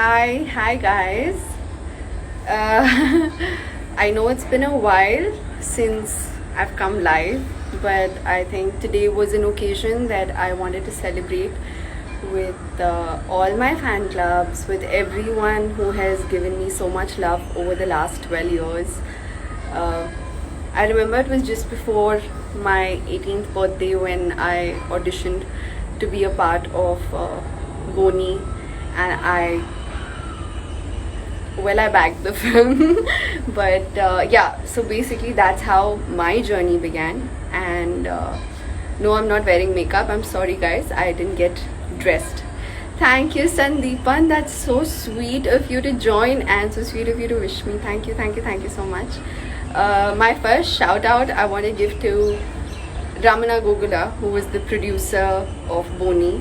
Hi guys. Uh, I know it's been a while since I've come live, but I think today was an occasion that I wanted to celebrate with all my fan clubs, with everyone who has given me so much love over the last 12 years. Uh, I remember it was just before my 18th birthday when I auditioned to be a part of Boni, and I bagged the film. But yeah, so basically that's how my journey began. And no, I'm not wearing makeup. I'm sorry, guys. I didn't get dressed. Thank you, Sandeepan. That's so sweet of you to join and so sweet of you to wish me. Thank you so much. My first shout out I want to give to Ramana Gogula, who was the producer of Boni,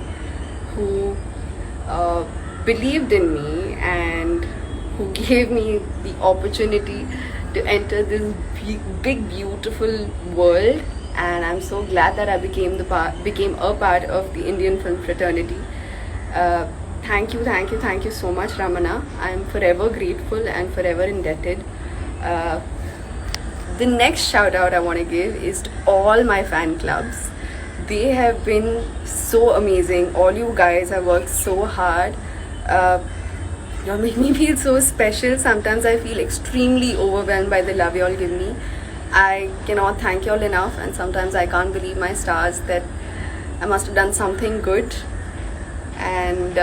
who believed in me and who gave me the opportunity to enter this big beautiful world. And I'm so glad that I became a part of the Indian film fraternity. Thank you so much, Ramana. I'm forever grateful and forever indebted. The next shout out I want to give is to all my fan clubs. They have been so amazing. All you guys have worked so hard. You all make me feel so special. Sometimes I feel extremely overwhelmed by the love you all give me. I cannot thank you all enough, and sometimes I can't believe my stars that I must have done something good. And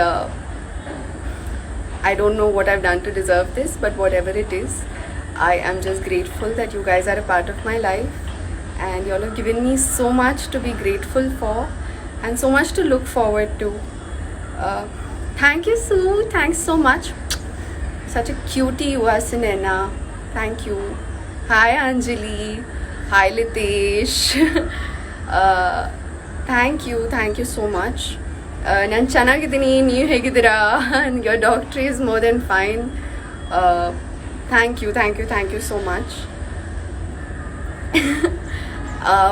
I don't know what I've done to deserve this, but whatever it is, I am just grateful that you guys are a part of my life, and you all have given me so much to be grateful for and so much to look forward to. Thank you, Sue. Thanks so much. Such a cutie you are, Sinena. Thank you. Hi, Anjali. Hi, Litesh. Thank you so much. ನಾನು ಚೆನ್ನಾಗಿದ್ದೀನಿ, ನೀವು ಹೇಗಿದ್ದೀರಾ? Your doctor is more than fine. Thank you so much.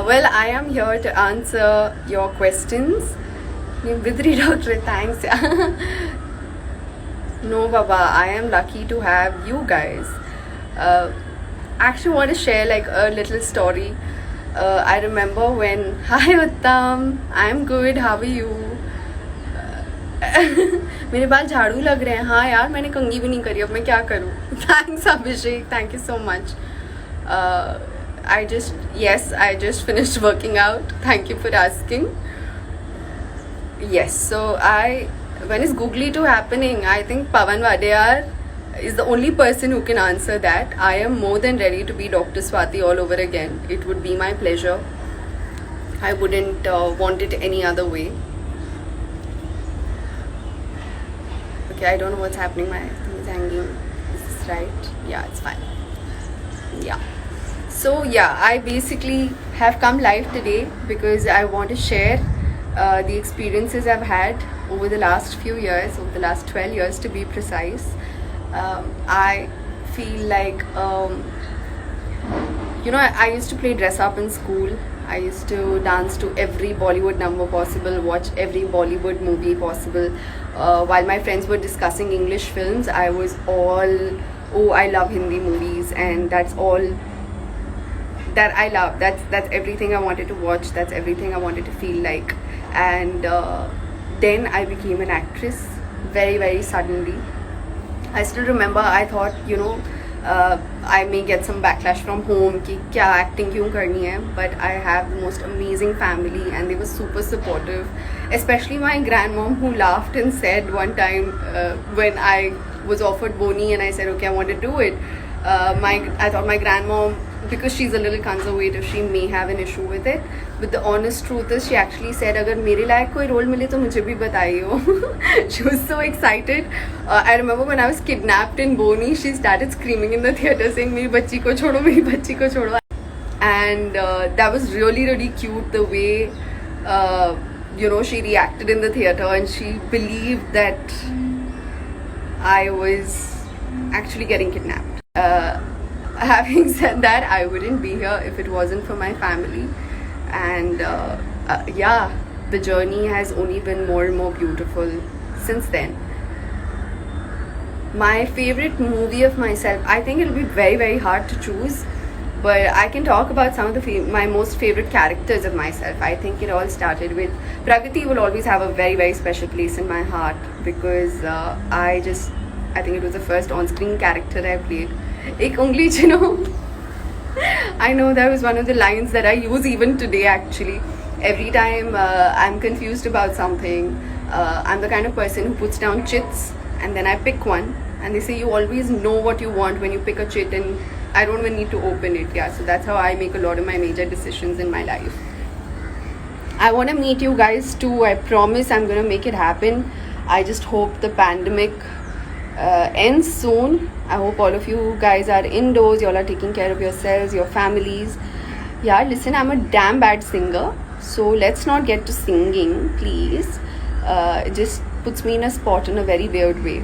Well, I am here to answer your questions. ನೀವು ಬಿದ್ರಿ ಡಾಕ್ಟ್ರೆ, thanks. No, Baba, I am lucky to have you guys. Actually want to share like a little story. I remember when, hi Uttam, I'm good, how are you? मेरे बाल झाड़ू लग रहे हैं. हाँ यार, मैंने कंघी भी नहीं करी, अब मैं क्या करूँ? Thanks Abhishek, thank you so much. I just finished working out. Thank you for asking. Yes, so when is Googly 2 happening? I think Pawan Vadeyar is the only person who can answer that. I am more than ready to be Dr. Swati all over again. It would be my pleasure. I wouldn't want it any other way. Okay, I don't know what's happening. My thing is hanging. Is this right? Yeah, it's fine. Yeah. So yeah, I basically have come live today because I want to share the experiences I've had over the last few years, over the last 12 years to be precise. I feel like, I used to play dress up in school. I used to dance to every Bollywood number possible, watch every Bollywood movie possible. While my friends were discussing English films, I was all, oh, I love Hindi movies, and that's all that I love. That's everything I wanted to watch. That's everything I wanted to feel like. And then I became an actress very, very suddenly. I still remember I thought, I may get some backlash from home कि क्या acting क्यों करनी है, but I have the most amazing family and they were super supportive, especially my grandmom, who laughed and said one time when I was offered Boni and I said okay, I want to do it, I thought my grandmom, because she's a little conservative, she may have an issue with it, but the honest truth is she actually said अगर मेरे लायक कोई role मिले तो मुझे भी बताइयो. She was so excited. I remember when I was kidnapped in Boni, she started screaming in the theatre saying मेरी बच्ची को छोड़ो, मेरी बच्ची को छोड़ो. And that was really, really cute, the way she reacted in the theatre, and she believed that I was actually getting kidnapped. Having said that, I wouldn't be here if it wasn't for my family. And yeah, the journey has only been more and more beautiful since then. My favorite movie of myself, I think it'll be very, very hard to choose. But I can talk about some of my most favorite characters of myself. I think it all started with Pragati. Will always have a very, very special place in my heart because I think it was the first on-screen character I played. Ek ungli chino. I know that was one of the lines that I use even today actually. Every time I'm confused about something, I'm the kind of person who puts down chits and then I pick one. And they say you always know what you want when you pick a chit and I don't even need to open it. Yeah, so that's how I make a lot of my major decisions in my life. I want to meet you guys too. I promise I'm going to make it happen. I just hope the pandemic ends soon. I hope all of you guys are indoors. You all are taking care of yourselves, your families. Yeah, listen, I'm a damn bad singer. So let's not get to singing, please. It just puts me in a spot in a very weird way.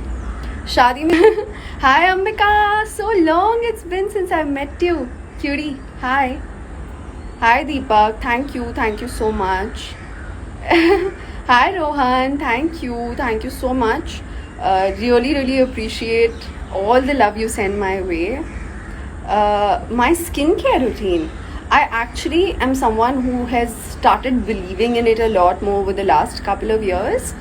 Shadi mein Hi Ambika, so long it's been since I met you. Cutie, hi. Hi Deepak, thank you so much. Hi Rohan, thank you so much. Really appreciate all the love you send my way. My skincare routine. I actually am someone who has started believing in it a lot more over the last couple of years.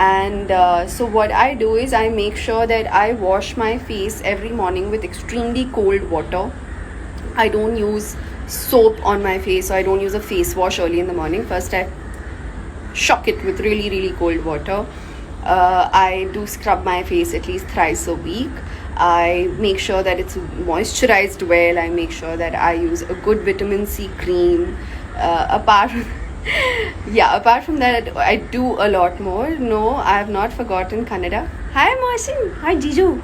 And so what I do is I make sure that I wash my face every morning with extremely cold water. I don't use soap on my face, so I don't use a face wash early in the morning. First I shock it with really cold water. I do scrub my face at least thrice a week. I make sure that it's moisturized well. I make sure that I use a good vitamin C cream. Apart from that, I do a lot more. No, I have not forgotten Kannada. Hi Marcin. Hi Jiju.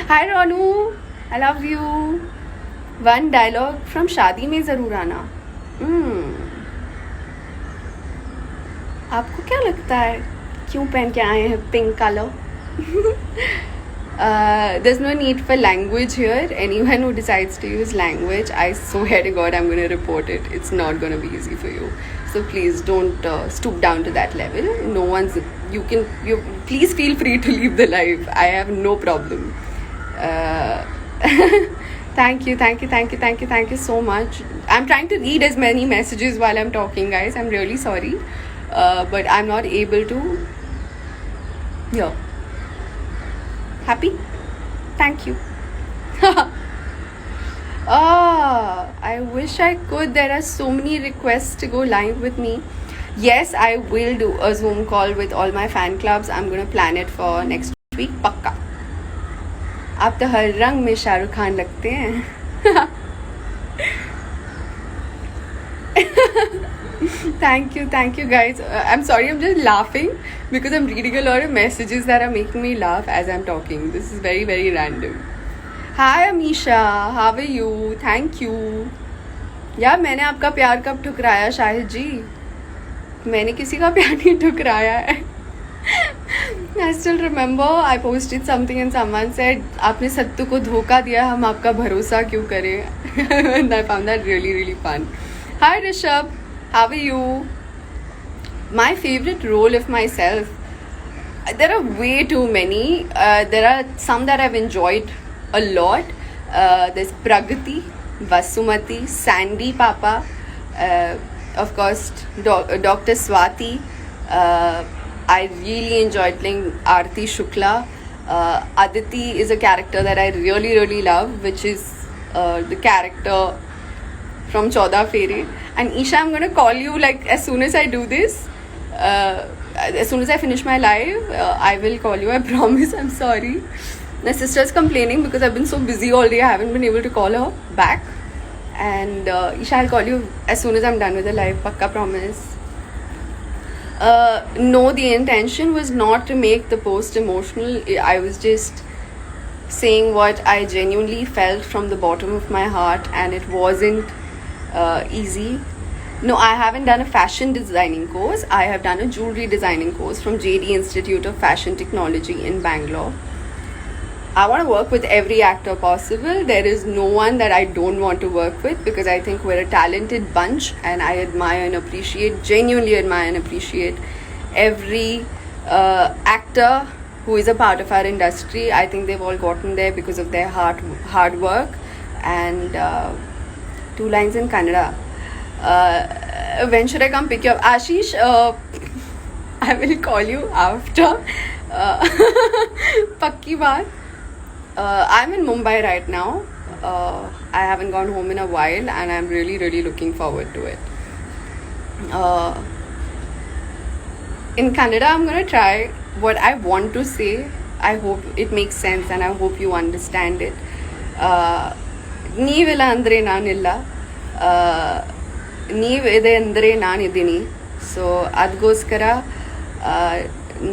Hi Ronu. I love you. One dialogue from Shaadi Mein Zarur Aana. आपको क्या लगता है क्यों पहन के आए हैं pink colour? There's no need for language here. Anyone who decides to use language, I swear to God, I'm going to report it. It's not going to be easy for you. So please don't stoop down to that level. No one's. You please feel free to leave the live. I have no problem. Thank you so much. I'm trying to read as many messages while I'm talking, guys. I'm really sorry, but I'm not able to. Yeah. Happy? Thank you. I wish I could. There are so many requests to go live with me. Yes, I will do a Zoom call with all my fan clubs. I'm going to plan it for next week. Pakka. आप तो हर रंग में शाहरुख खान लगते हैं. Thank you guys. I'm sorry, I'm just laughing because I'm reading a lot of messages that are making me laugh as I'm talking. This is very random. Hi Amisha, how are you? Thank you. यार मैंने आपका प्यार कब ठुकराया शाहिद जी? मैंने किसी का प्यार नहीं ठुकराया है. I still remember I posted something and someone said आपने सत्तू को धोखा दिया, हम आपका भरोसा क्यों करें? And I found that really fun. Hi Rishabh, how are you? My favorite role of myself, there are way too many. There are some that I've enjoyed a lot. There's Pragati, Vasumati, Sandy Papa, of course Dr. Swati. I really enjoyed playing Aarti Shukla. Aditi is a character that I really love, which is the character from Chauda Fere. And Isha, I'm going to call you like as soon as I do this. As soon as I finish my live, I will call you. I promise. I'm sorry. My sister's complaining because I've been so busy all day. I haven't been able to call her back. And Isha, I'll call you as soon as I'm done with the live. Pakka promise. No, the intention was not to make the post emotional. I was just saying what I genuinely felt from the bottom of my heart, and it wasn't easy. No, I haven't done a fashion designing course. I have done a jewelry designing course from JD Institute of Fashion Technology in Bangalore. I want to work with every actor possible. There is no one that I don't want to work with because I think we're a talented bunch, and I admire and appreciate, genuinely admire and appreciate every actor who is a part of our industry. I think they've all gotten there because of their hard work. And two lines in Kannada. When should I come pick you up? Ashish, I will call you after. Pakki baat. I'm in Mumbai right now. I haven't gone home in a while, and I'm really, really looking forward to it. In Kannada, I'm gonna try what I want to say. I hope it makes sense, and I hope you understand it. ನೀವಿಲ್ಲ ಅಂದರೆ ನಾನಿಲ್ಲ, ನೀವಿದೆ ಅಂದರೆ ನಾನಿದ್ದೀನಿ. So ಅದಕ್ಕೋಸ್ಕರ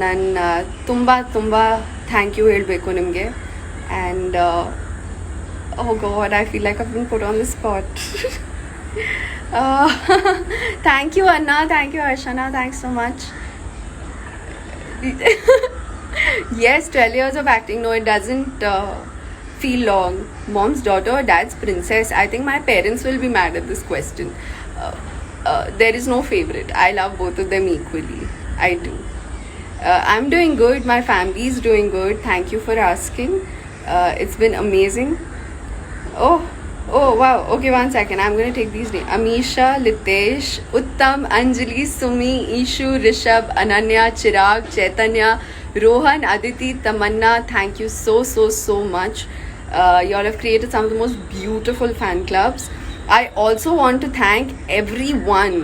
ನಾನು ತುಂಬ ತುಂಬ thank you ಹೇಳಬೇಕು ನಿಮಗೆ. And oh God, I feel like I've been put on the spot. Thank you, Anna. Thank you, Arshana. Thanks so much. Yes, 12 years of acting. No, it doesn't feel long. Mom's daughter, dad's princess. I think my parents will be mad at this question. There is no favorite. I love both of them equally. I do. I'm doing good. My family is doing good. Thank you for asking. It's been amazing. Oh, wow. Okay, 1 second. I'm going to take these names. Amisha, Litesh, Uttam, Anjali, Sumi, Ishu, Rishabh, Ananya, Chirag, Chaitanya, Rohan, Aditi, Tamanna. Thank you so much. You all have created some of the most beautiful fan clubs. I also want to thank everyone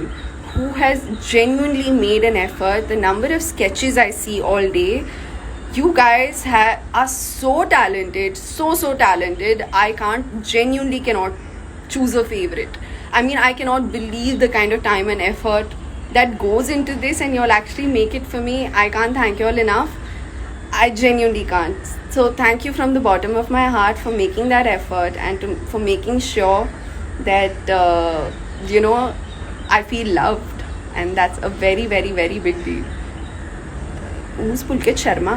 who has genuinely made an effort. The number of sketches I see all day. You guys are so talented, so talented. I genuinely cannot choose a favorite. I mean, I cannot believe the kind of time and effort that goes into this, and you all actually make it for me. I can't thank you all enough. I genuinely can't. So thank you from the bottom of my heart for making that effort, and for making sure that I feel loved, and that's a very big deal. Who's Pulkit Sharma?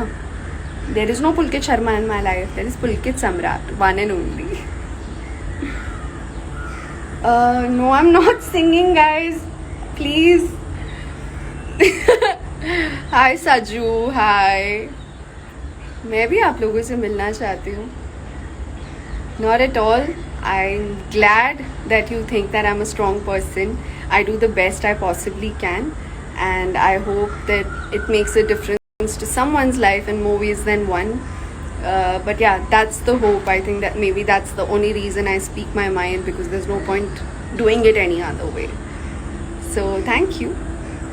There is no Pulkit Sharma in my life. There is Pulkit Samrat, one and only. No, I'm not singing, guys. Please. Hi Saju, hi. मैं भी आप लोगों से मिलना चाहती हूँ. Not at all. I'm glad that you think that I'm a strong person. I do the best I possibly can, and I hope that it makes a difference to someone's life in more ways than one. But yeah, that's the hope. I think that maybe that's the only reason I speak my mind, because there's no point doing it any other way. So thank you.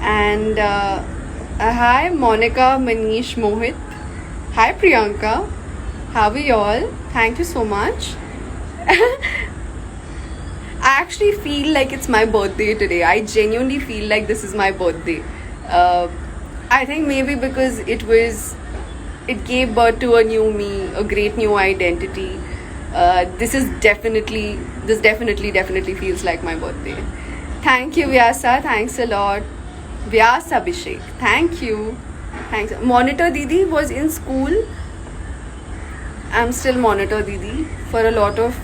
And hi Monica, Manish, Mohit. Hi Priyanka. How are you all? Thank you so much. I actually feel like it's my birthday today. I genuinely feel like this is my birthday. I think maybe because it gave birth to a new me, a great new identity. This definitely feels like my birthday. Thank you, Vyasa. Thanks a lot. Vyasa Abhishek. Thank you. Thanks. Monitor Didi was in school. I'm still Monitor Didi for a lot of...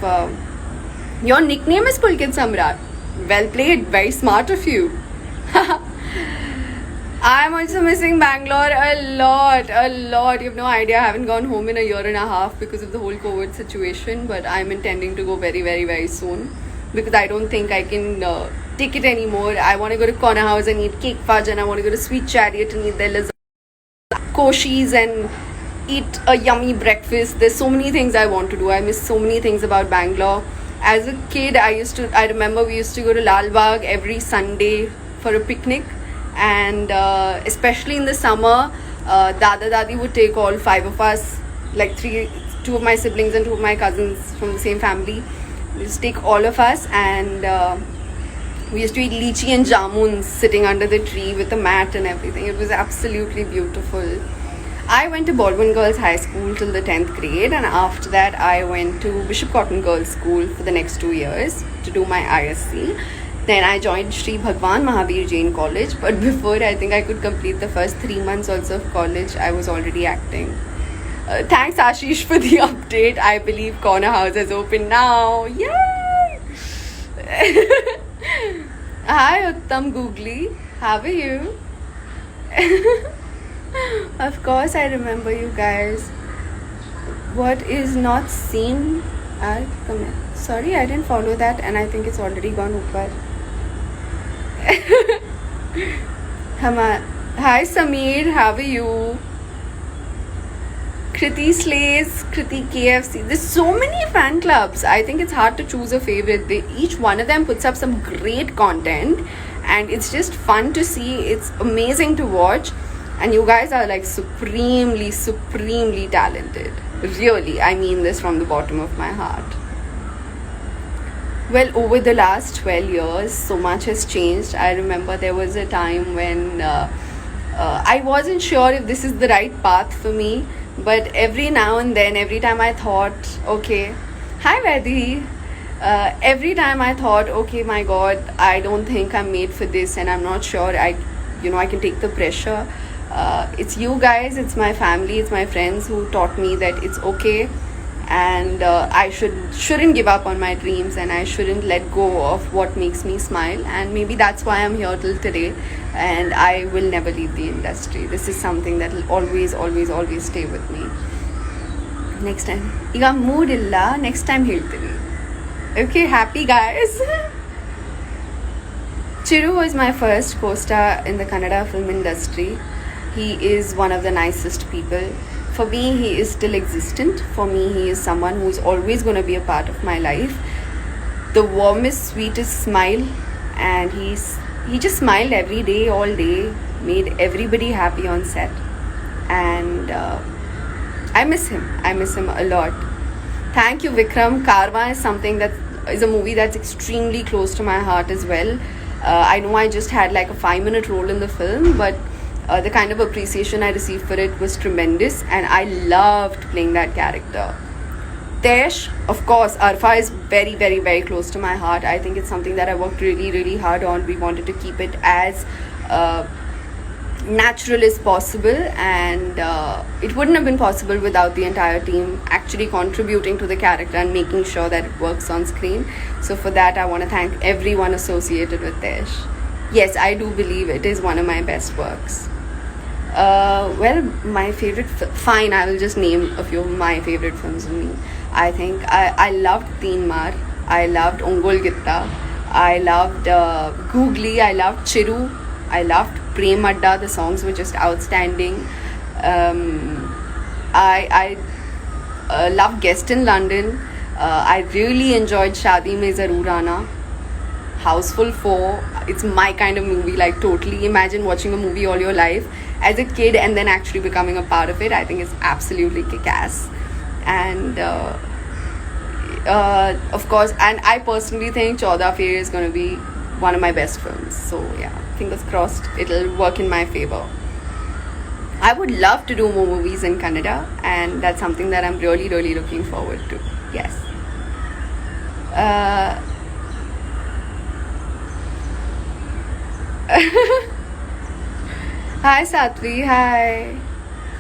Your nickname is Pulkit Samrat. Well played. Very smart of you. I'm also missing Bangalore a lot. You have no idea. I haven't gone home in a year and a half because of the whole COVID situation, but I'm intending to go very soon, because I don't think I can take it anymore. I want to go to Corner House and eat cake fudge, and I want to go to Sweet Chariot and eat their lasagna, koshis, and eat a yummy breakfast. There's so many things I want to do. I miss so many things about Bangalore. As a kid, I remember we used to go to Lal Bagh every Sunday for a picnic, and especially in the summer, Dada Dadi would take all 5 of us, like 2 of my siblings and 2 of my cousins from the same family. They used to take all of us, and we used to eat lychee and jamuns sitting under the tree with a mat and everything. It was absolutely beautiful. I went to Baldwin Girls High School till the 10th grade, and after that I went to Bishop Cotton Girls School for the next 2 years to do my ISc. Then I joined Sri Bhagwan Mahavir Jain College, but before I think I could complete the first 3 months also of college, I was already acting. Thanks Ashish for the update. I believe Corner House has opened now. Yay! Hi Uttam Googly, how are you? Of course, I remember you guys. What is not seen at comment? Sorry, I didn't follow that, and I think it's already gone upar. Hi Sameer, how are you? Kriti Slays, Kriti KFC. There's so many fan clubs. I think it's hard to choose a favorite. Each one of them puts up some great content, and it's just fun to see. It's amazing to watch, and you guys are like supremely, supremely talented. Really, I mean this from the bottom of my heart. Well, over the last 12 years, so much has changed. I remember there was a time when I wasn't sure if this is the right path for me, but every now and then, every time I thought, okay, hi Vedhi, every time I thought, okay, my God, I don't think I'm made for this, and I'm not sure I can take the pressure. It's you guys, it's my family, it's my friends who taught me that it's okay, and I shouldn't give up on my dreams, and I shouldn't let go of what makes me smile, and maybe that's why I'm here till today, and I will never leave the industry. This is something that will always, always, always stay with me. Next time, ಈಗ mood illa, next time ಹೇಳ್ತೀನಿ. Okay, happy guys. Chiru was my first co-star in the Kannada film industry. He is one of the nicest people. For me, he is still existent. For me, he is someone who is always going to be a part of my life. The warmest, sweetest smile, and he just smiled every day, all day, made everybody happy on set. And I miss him. I miss him a lot. Thank you, Vikram. Karma is something that is a movie that's extremely close to my heart as well. I know I just had like a 5-minute role in the film, but the kind of appreciation I received for it was tremendous, and I loved playing that character. Tesh, of course, Arfa is very, very, very close to my heart. I think it's something that I worked really, really hard on. We wanted to keep it as natural as possible, and it wouldn't have been possible without the entire team actually contributing to the character and making sure that it works on screen. So for that, I want to thank everyone associated with Tesh. Yes, I do believe it is one of my best works. Well, my favorite fine, I will just name a few of my favorite films of me. I think I loved Teen Maar, I loved Ongol Gitta, I loved Googly, I loved Chiru, I loved Prem Adda. The songs were just outstanding. I loved Guest in London. I really enjoyed Shaadi Mein Zaroor Aana. Houseful 4, it's my kind of movie, like totally. Imagine watching a movie all your life as a kid and then actually becoming a part of it. I think it's absolutely kick-ass. And of course, and I personally think 14 Fairy is going to be one of my best films. So yeah, fingers crossed it'll work in my favor. I would love to do more movies in Kannada, and that's something that I'm really, really looking forward to. Yes. Hi Satvi, hi.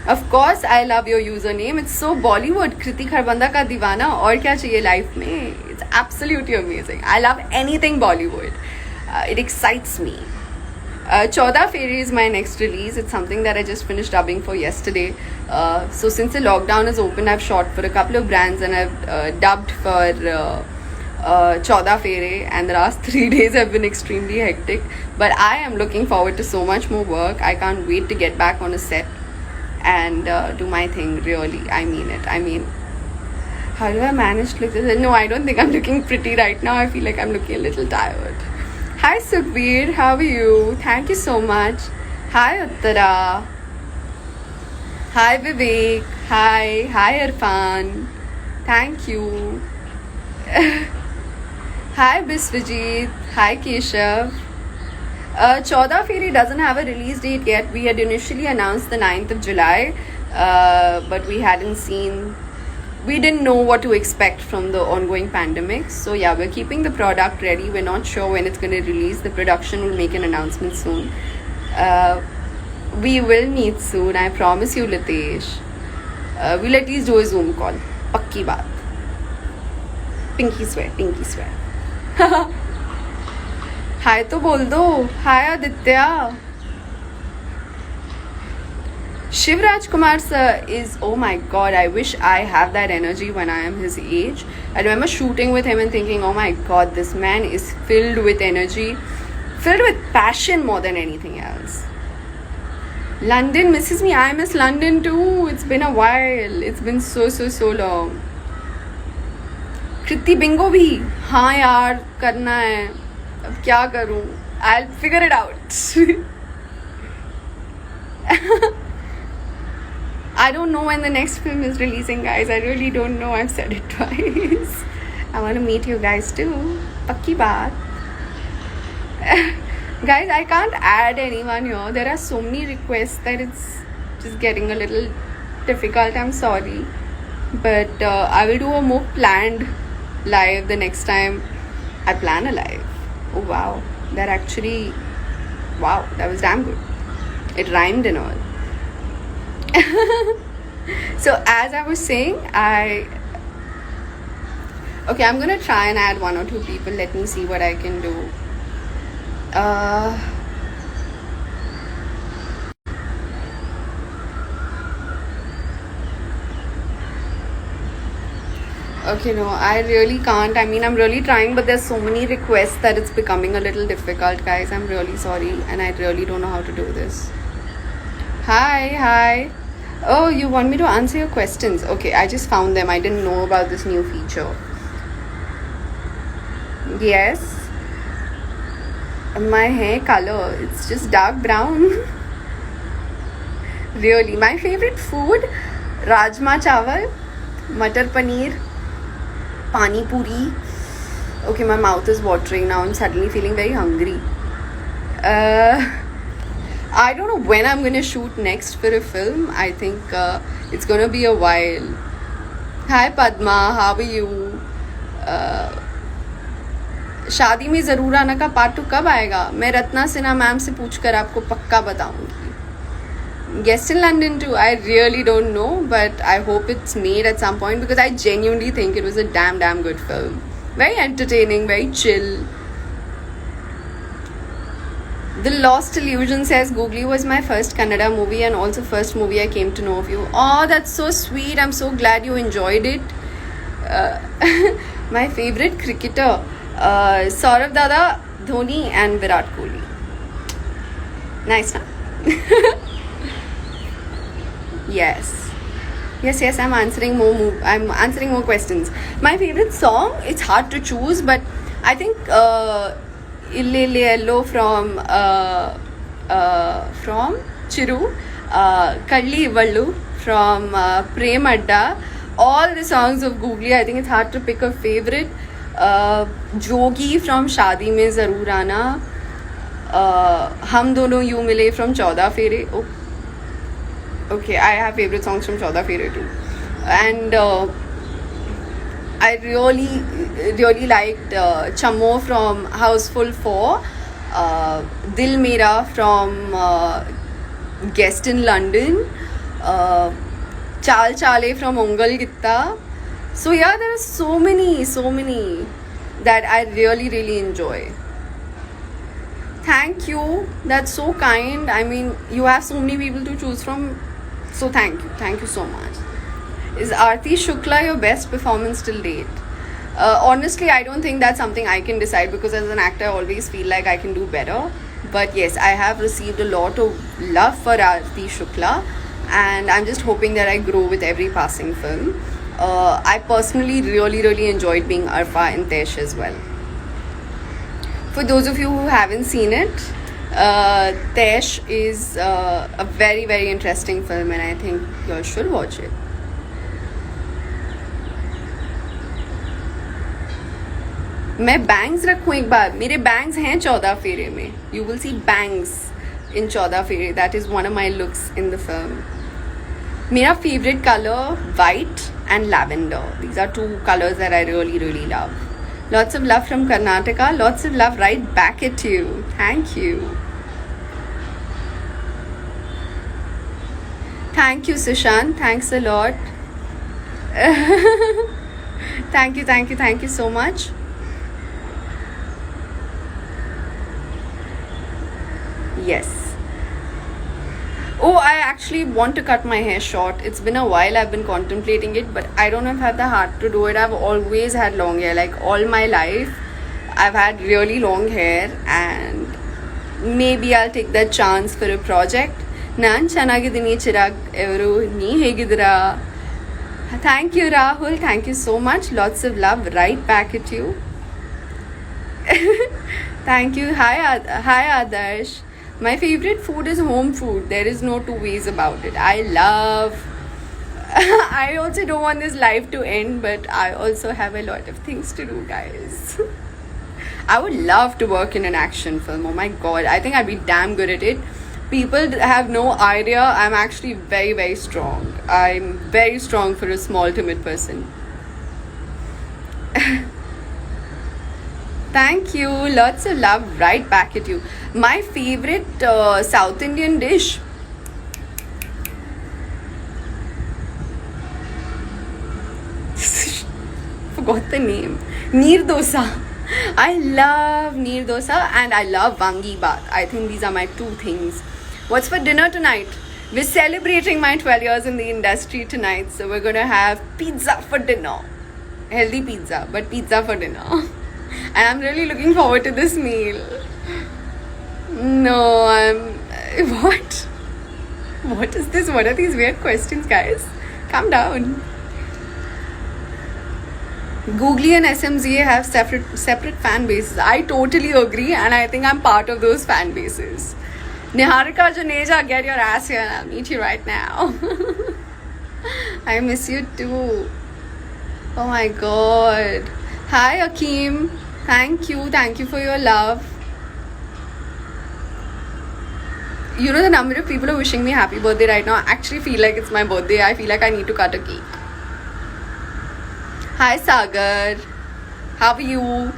Of course, I love your username. It's so Bollywood. Kriti Kharbanda ka Deewana. और क्या चाहिए life में? It's absolutely amazing. I love anything Bollywood. It excites me. 14 Fairy is my next release. It's something that I just finished dubbing for yesterday. So since the lockdown is open, I've shot for a couple of brands, and I've dubbed for 14 Fairy, and the last 3 days have been extremely hectic, but I am looking forward to so much more work. I can't wait to get back on a set and do my thing. Really, I mean it. I mean, how do I manage to look this? No, I don't think I'm looking pretty right now. I feel like I'm looking a little tired. Hi Sukhbir, how are you? Thank you so much. Hi Uttara. Hi Vivek. Hi Irfan. Thank you. Hi Biswajit. Hi Keshav. 14 Fairy doesn't have a release date yet. We had initially announced the 9th of July, but we didn't know what to expect from the ongoing pandemic. So yeah, we're keeping the product ready. We're not sure when it's going to release. The production will make an announcement soon. We will meet soon, I promise you, Litesh. We'll at least do a Zoom call. Pakki baat. Pinky swear. हाय तो बोल दो. हाय Aditya. Shivraj Kumar sir is, oh my god, I wish I have that energy when I am his age. I remember shooting with him and thinking, oh my god, this man is filled with energy, filled with passion more than anything else. London misses me. I miss London too. It's been a while. It's been so long. Kriti Bingo भी, हाँ यार करना है, अब क्या करूँ, I'll figure it out. I don't know when the next film is releasing, guys. I really don't know. I've said it twice. I want to meet you guys too. Pakki baat. Guys, I can't add anyone here. There are so many requests that it's just getting a little difficult. I'm sorry. But I will do a more planned live the next time I plan a live. Oh wow. Wow, that was damn good. It rhymed and all. So as I was saying, okay, I'm gonna try and add 1 or 2 people. Let me see what I can do. Okay, no, I really can't. I mean, I'm really trying, but there's so many requests that it's becoming a little difficult, guys. I'm really sorry, and I really don't know how to do this. Hi. Oh, you want me to answer your questions? Okay, I just found them. I didn't know about this new feature. Yes. My hair color, it's just dark brown. Really, my favorite food, rajma chawal, matar paneer, pani puri. Okay, my mouth is watering now. I'm suddenly feeling very hungry. I don't know when I'm gonna shoot next for a film. I think it's gonna be a while. Hi Padma, how are you? शादी में ज़रूर आना का part 2 कब आएगा? मैं Ratna Sinha ma'am से पूछकर आपको पक्का बताऊंगी. Guest in London too. I really don't know, but I hope it's made at some point because I genuinely think it was a damn good film. Very entertaining, very chill. The Lost Illusion says Googly was my first Kannada movie and also first movie I came to know of you. Oh, that's so sweet. I'm so glad you enjoyed it. My favorite cricketer, Saurav Dada, Dhoni and Virat Kohli. Nice, huh? Yes, I'm answering more questions. My favorite song, it's hard to choose, but I think Ille Yellow from Chiru, Kalli Ivallu from Prem Adda, all the songs of Googly. I think it's hard to pick a favorite. Jogi from Shaadi Mein Zaroor Aana, Hum Dono Yu Mile from 14 Fere. Oh, okay, I have favorite songs from 14 Fere too. And I really liked Chammo from Houseful 4, Dil Mera from Guest in London, Chal Chale from Ongal Gitta. So yeah, there are so many that I really enjoy. Thank you. That's so kind. I mean, you have so many people to choose from. So thank you so much. Is Aarti Shukla your best performance till date? Honestly, I don't think that's something I can decide because as an actor, I always feel like I can do better. But yes, I have received a lot of love for Aarti Shukla, and I'm just hoping that I grow with every passing film. I personally really enjoyed being Arfa in Tesh as well. For those of you who haven't seen it, Tesh is a very interesting film, and I think you all should watch it. मैं bangs रखूँ एक बार. मेरे bangs हैं 14 फेरे में. You will see bangs in 14 फेरे. That is one of my looks in the film. मेरा favorite color, white and lavender. These are 2 colors that I really love. Lots of love from Karnataka. Lots of love right back at you. Thank you. Thank you, Sushant. Thanks a lot. Thank you so much. Yes. Oh, I actually want to cut my hair short. It's been a while I've been contemplating it, but I don't know if I have the heart to do it. I've always had long hair, like all my life. I've had really long hair, and maybe I'll take that chance for a project. Nan chanagidini chirag evaru nee hegidira. Thank you, Rahul. Thank you so much. Lots of love right back at you. Thank you. Hi Adarsh. My favorite food is home food. There is no two ways about it. I love. I also don't want this life to end, but I also have a lot of things to do, guys. I would love to work in an action film. Oh my god, I think I'd be damn good at it. People have no idea. I'm actually very, very strong. I'm very strong for a small, timid person. Thank you. Lots of love right back at you. My favorite South Indian dish. Forgot the name. Neer dosa. I love neer dosa and I love wangi bath. I think these are my two things. What's for dinner tonight? We're celebrating my 12 years in the industry tonight, so we're gonna have pizza for dinner. Healthy pizza, but pizza for dinner. And I'm really looking forward to this meal. No, what? What is this? What are these weird questions, guys? Calm down. Googly and SMZA have separate fan bases. I totally agree, and I think I'm part of those fan bases. Niharika Janeja, get your ass here and I'll meet you right now. I miss you too. Oh my god. Hi Akeem. Thank you for your love. You know, the number of people who are wishing me happy birthday right now, I actually feel like it's my birthday. I feel like I need to cut a cake. Hi Sagar. How are you?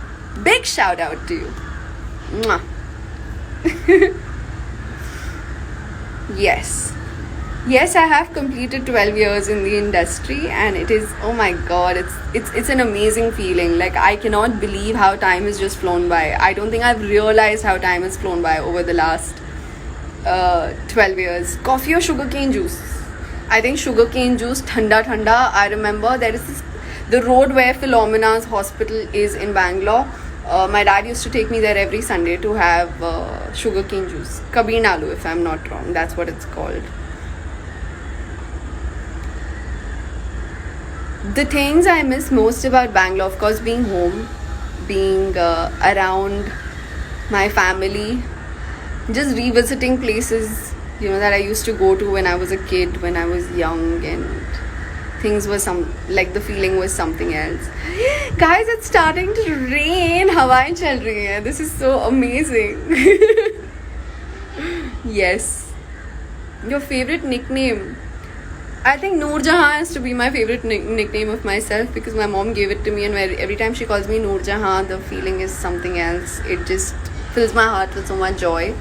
Big shout out to you. Mwah. Yes, I have completed 12 years in the industry, and it is, oh my god, it's an amazing feeling. Like, I cannot believe how time has just flown by. I don't think I've realized how time has flown by over the last 12 years. Coffee or sugarcane juice? I think sugarcane juice, thanda. I remember there is the road where Philomena's hospital is in Bangalore. My dad used to take me there every Sunday to have sugarcane juice. Kabir Nalu, if I'm not wrong. That's what it's called. The things I miss most about Bangalore, of course, being home, being around my family, just revisiting places, that I used to go to when I was a kid, when I was young, and things were the feeling was something else. Guys, it's starting to rain. Hawaii chal rahi hai. This is so amazing. Yes. Your favorite nickname? I think Noor Jahan has to be my favorite nickname of myself, because my mom gave it to me, and every time she calls me Noor Jahan, the feeling is something else. It just fills my heart with so much joy.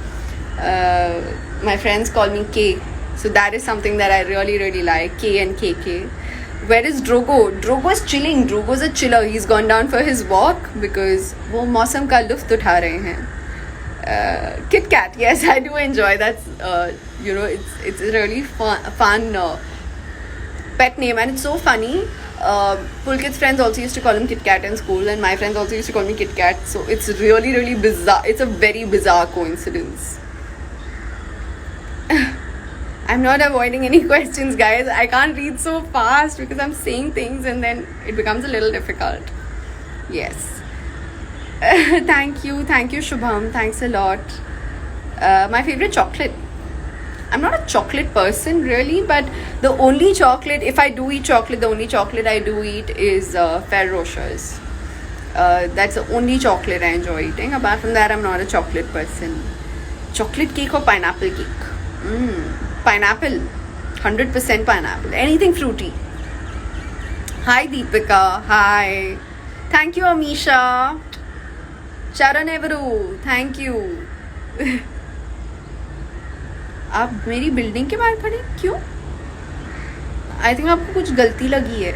My friends call me K, so that is something that I really, really like. K and KK. Where is Drogo? Drogo is chilling. Drogo's a chiller. He's gone down for his walk because वो मौसम का लुफ्त उठा रहे हैं. Kit Kat, yes, I do enjoy that. It's a really fun pet name, and it's so funny. Pulkit's friends also used to call him Kit Kat in school, and my friends also used to call me Kit Kat. So it's really, really bizarre. It's a very bizarre coincidence. I'm not avoiding any questions, guys. I can't read so fast because I'm saying things and then it becomes a little difficult. Yes. Thank you, Shubham. Thanks a lot. My favorite chocolate. I'm not a chocolate person really, but the only chocolate, if I do eat chocolate, the only chocolate I do eat is Ferrero Rochers. That's the only chocolate I enjoy eating. Apart from that, I'm not a chocolate person. Chocolate cake or pineapple cake? Pineapple. 100% pineapple. Anything fruity. Hi Deepika. Hi. Thank you Amisha. Charan Evru. Thank you. आप मेरी building के बाहर खड़े क्यों? I think आपको कुछ गलती लगी है.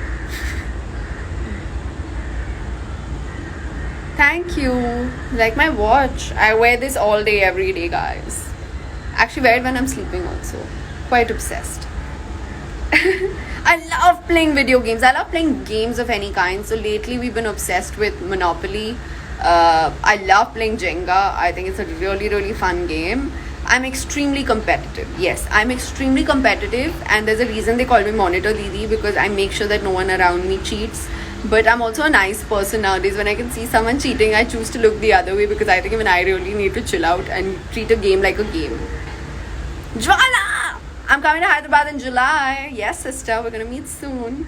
Thank you. Like my watch. I wear this all day, every day, guys. Actually wear it when I'm sleeping also. quite obsessed. I love playing video games. I love playing games of any kind. So lately we've been obsessed with Monopoly. I love playing Jenga. I think it's a really, really fun game. I'm extremely competitive. Yes, I'm extremely competitive, and there's a reason they call me Monitor Didi, because I make sure that no one around me cheats. But I'm also a nice person nowadays. When I can see someone cheating, I choose to look the other way, because I think even I really need to chill out and treat a game like a game. Jwala! I'm coming to Hyderabad in July. Yes, sister, we're gonna meet soon.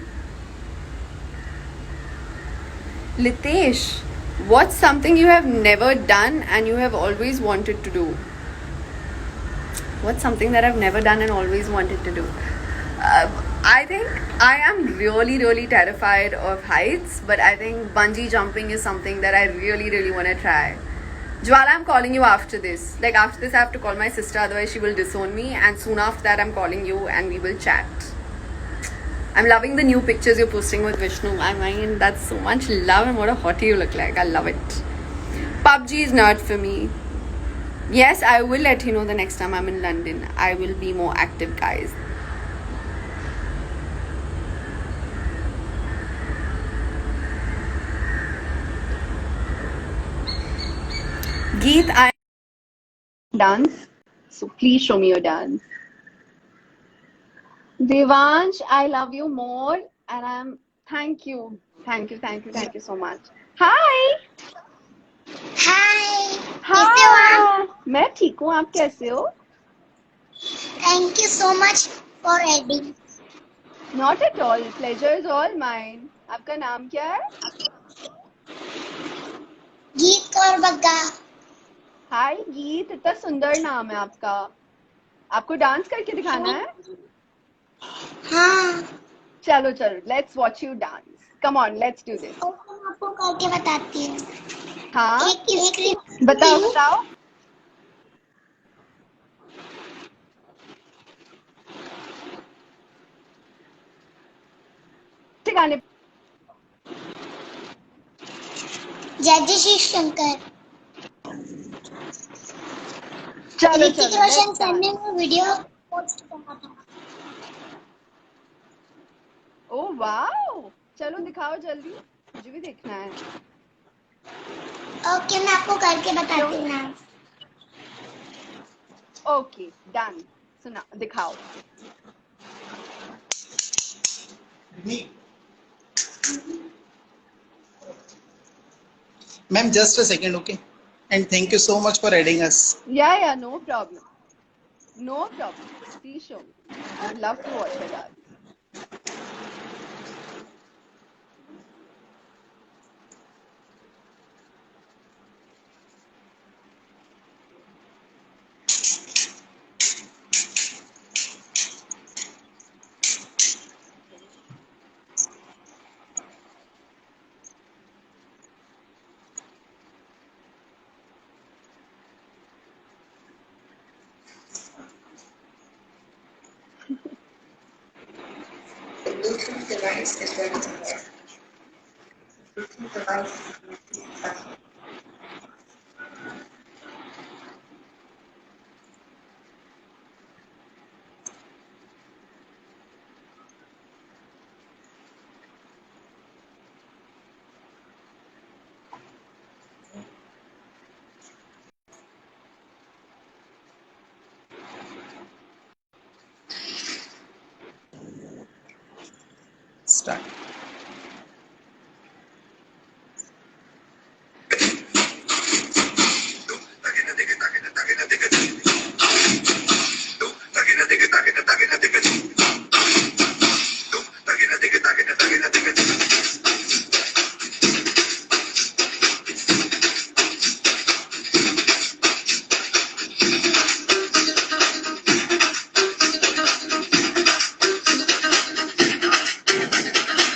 Litesh, what's something you have never done and you have always wanted to do? What's something that I've never done and always wanted to do? I think I am really, really terrified of heights, but I think bungee jumping is something that I really, really want to try. Jwala, I'm calling you after this. Like, after this, I have to call my sister, otherwise, she will disown me. And soon after that, I'm calling you and we will chat. I'm loving the new pictures you're posting with Vishnu. I mean, that's so much love, and what a hottie you look like. I love it. PUBG is not for me. Yes, I will let you know the next time I'm in London. I will be more active, guys. Geet, I dance. So please show me your dance. Devansh, I love you more, and I'm thank you. Thank you so much. Hi! हाय कैसे हो आप? हाँ मैं ठीक हूँ आप कैसे हो thank you so much for adding. Not at all pleasure is all mine आपका नाम क्या है गीत कौर बग्गा. हाय गीत इतना सुंदर नाम है आपका आपको डांस करके दिखाना है हाँ चलो चलो let's watch you dance come on let's do this मैं आपको करके बताती हूँ. हाँ एक बताओ बताओ गाने जय जय श्री शंकर. चलो ऋतिक चलो रोशन let's सर dance. ने वो वीडियो पोस्ट करा था. ओ वाओ चलो दिखाओ जल्दी मुझे भी देखना है ओके मैं आपको करके बताती हूँ ना. ओके डन सुना दिखाओ Ma'am, just a second, okay? And thank you so much for adding us. yeah no problem please show me I would love to watch her dance The Bluetooth device is ready to pair. Bluetooth device is connected. Start.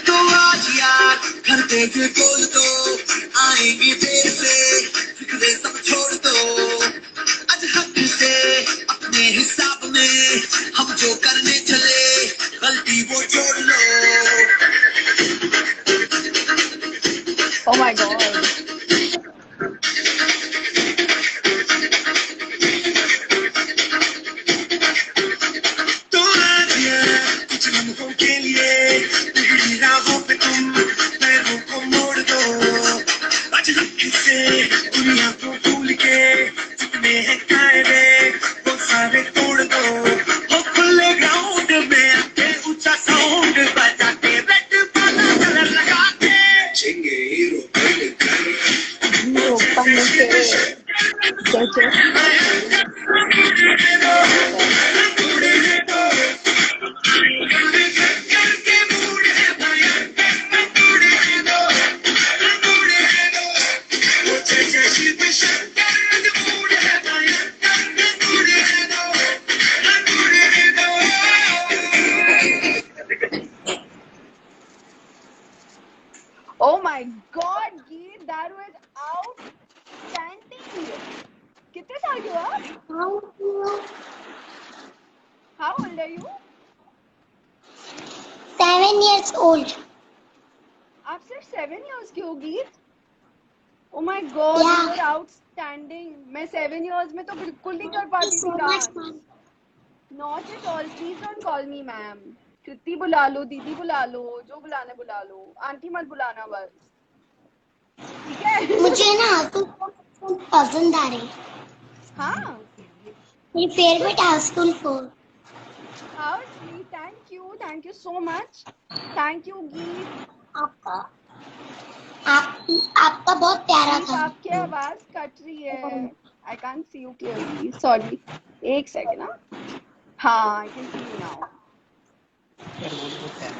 तो आज यार घर पे ये बोल दो आएंगे देर से फिक्रे सब छोड़ दो आज हक से अपने हिसाब में हम जो करने चले गलती वो जोड़ लो oh my god तो How do you? How old are you? 7 years old. आप सिर्फ 7 years की हो गीत? Oh my God, you Yeah. were outstanding. मैं 7 years में तो बिल्कुल नहीं कर Thank you पाती so थी much, dance. ma'am. Not at all. Please don't call me ma'am. कृति बुला लो, दीदी बुला लो, जो बुलाना बुला लो. आंटी मत बुलाना बस. ठीक है? मुझे ना हाउसफुल पसंद आ रही. हाँ. मेरी favourite Housefull 4. How sweet. Thank you. Thank you so much. Thank you, गीत. आपका आपका बहुत प्यारा गीत, था. आपकी आवाज कट रही है. I can't see you clearly. Sorry. एक second. हाँ, I can see you now.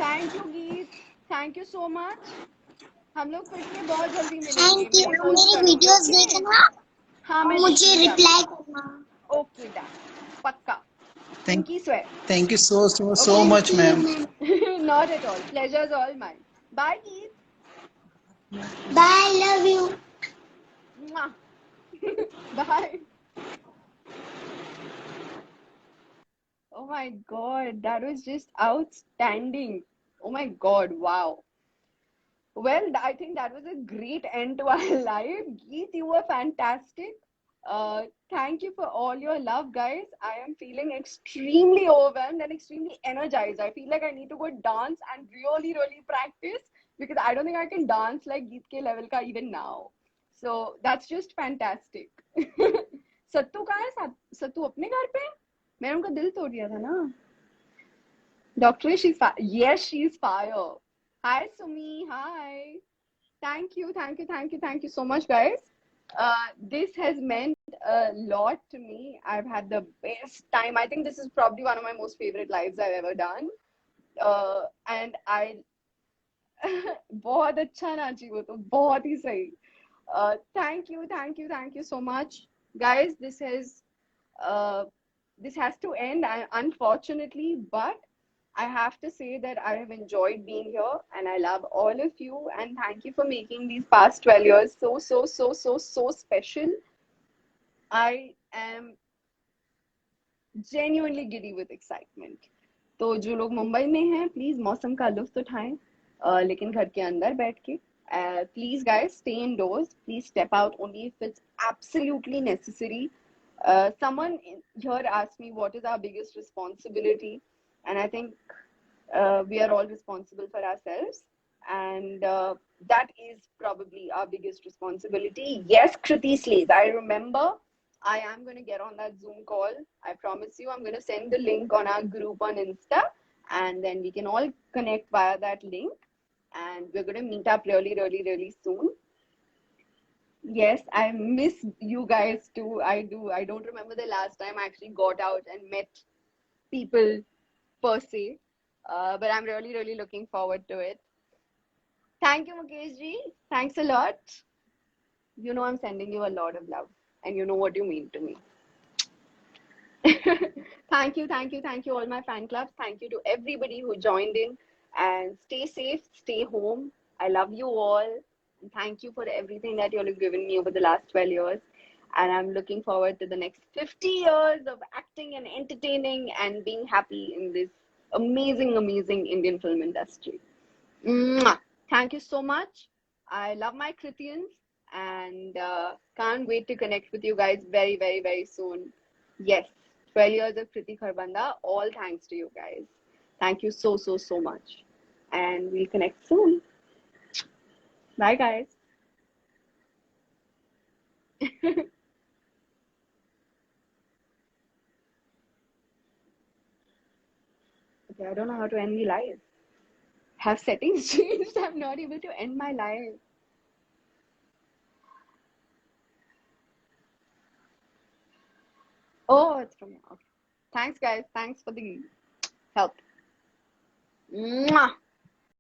Thank you, गीत. Thank you so much. हम लोग फिर से बहुत जल्दी मिलेंगे. Thank you. मेरे आप पोस्ट मेरी करोगे, वीडियोस ओके? देखना हाँ, और मैं मुझे देखूंगी रिप्लाई आपकी. करना. Okay, done. पक्का. Thank, Pinky swear. thank you so Okay? much, ma'am. Not at all. Pleasure's all mine. Bye, Geet. Bye. Love you. Mwah. Bye. Oh my God, that was just outstanding. Oh my God, wow. Well, I think that was a great end to our live. Geet, you were fantastic. Thank you for all your love, guys. I am feeling extremely overwhelmed and extremely energized. I feel like I need to go dance and really, really practice because I don't think I can dance like Geet ke level ka even now. So that's just fantastic. सत्तू कहाँ है? सत्तू अपने घर पे? मैंने उनका दिल तोड़ दिया था ना. Doctor, yes, she's fire. Hi, Sumi. Hi. Thank you, thank you, thank you, thank you so much, guys. This has meant a lot to me. I've had the best time. I think this is probably one of my most favorite lives I've ever done. And I बहुत अच्छा नाची वो तो बहुत ही सही. Thank you, thank you, thank you so much, guys. This has to end, unfortunately, but I have to say that I have enjoyed being here and I love all of you. And thank you for making these past 12 years so special. I am genuinely giddy with excitement. तो जो लोग मुंबई में हैं please मौसम का लुत्फ उठाएं, लेकिन घर के अंदर बैठ के. Please, guys, stay indoors. Please step out only if it's absolutely necessary. Someone here asked me what is our biggest responsibility, and I think we are all responsible for ourselves, and that is probably our biggest responsibility. Yes, Kriti slays. I remember. I am going to get on that Zoom call. I promise you. I'm going to send the link on our group on Insta, and then we can all connect via that link, and we're going to meet up really, really, really soon. Yes, I miss you guys too. I do. I don't remember the last time I actually got out and met people per se. But I'm really, really looking forward to it. Thank you, Mukesh ji. Thanks a lot. You know I'm sending you a lot of love, and you know what you mean to me. Thank you, thank you, thank you, all my fan clubs. Thank you to everybody who joined in. And stay safe, stay home. I love you all. And thank you for everything that you all have given me over the last 12 years. And I'm looking forward to the next 50 years of acting and entertaining and being happy in this amazing, amazing Indian film industry. Mwah! Thank you so much. I love my Krithians and can't wait to connect with you guys very, very, very soon. Yes, 12 years of Kriti Kharbanda, all thanks to you guys. Thank you so much. And we'll connect soon. Bye, guys. Okay, I don't know how to end the live. Have settings changed? I'm not able to end my live. Oh, it's from here. Okay. Thanks, guys. Thanks for the help. Mwah!